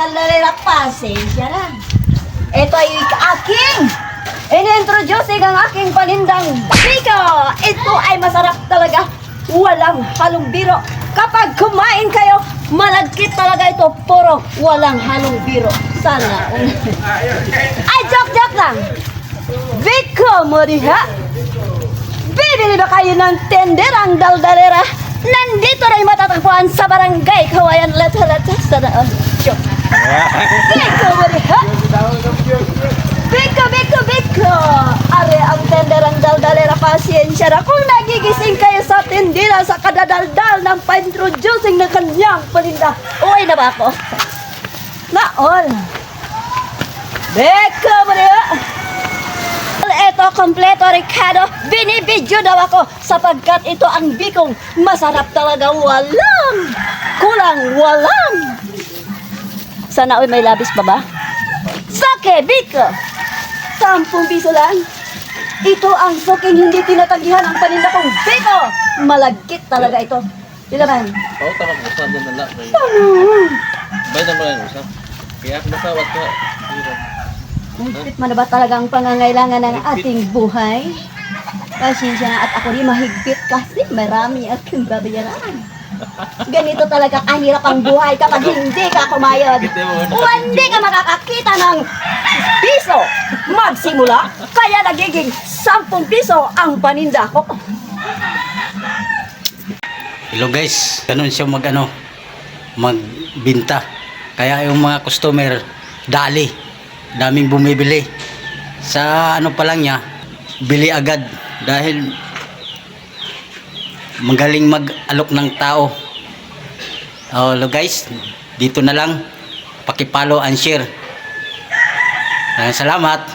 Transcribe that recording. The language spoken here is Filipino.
daldalera, pasensya na. Ito ay aking in-introducing ang aking panindang Biko. Ito ay masarap talaga. Walang halong biro. Kapag kumain kayo, malagkit talaga ito. Puro walang halong biro. Sana. Ay, joke lang. Biko mo diha. Bibili ba kayo ng tenderang daldalera? Nandito na yung matatagpuan sa barangay Kawayan Lata-Lata sa daan. Joke. Biko mo diha. Biko! Are ang tenderang daldalera, pasensya na. Kung nagigising kayo sa tindera sa kadadaldal ng pa-introducing ng kanyang paninda. Uwi na ba ako? Naol. Biko mo diha. Ito, kompleto, Ricardo. Binibidyo daw ako sapagkat ito ang bikong masarap talaga. Walang kulang. Sana may labis pa ba? Sake, biko! 10 piso lang. Ito ang suking hindi tinatanggihan ang paninda kong biko. Malagkit talaga ito. Dilaman. Oo, tamang usahan din nila. Ano? Bay na mo lang usap. Kaya masawat ka. Higpit man na ba talaga ang pangangailangan ng ating buhay? Pasensya na at ako di mahigpit kasi marami akong babayaran. Ganito talaga kahirap ang buhay kapag hindi ka kumayod. Hindi ka makakakita ng piso magsimula, kaya nagiging 10 piso ang paninda ko. Hello guys, ganun siya magbinta. Kaya yung mga customer daming bumibili. Sa pa lang niya, bili agad dahil magaling mag-alok ng tao. Hello guys, dito na lang, paki-follow and share. Salamat.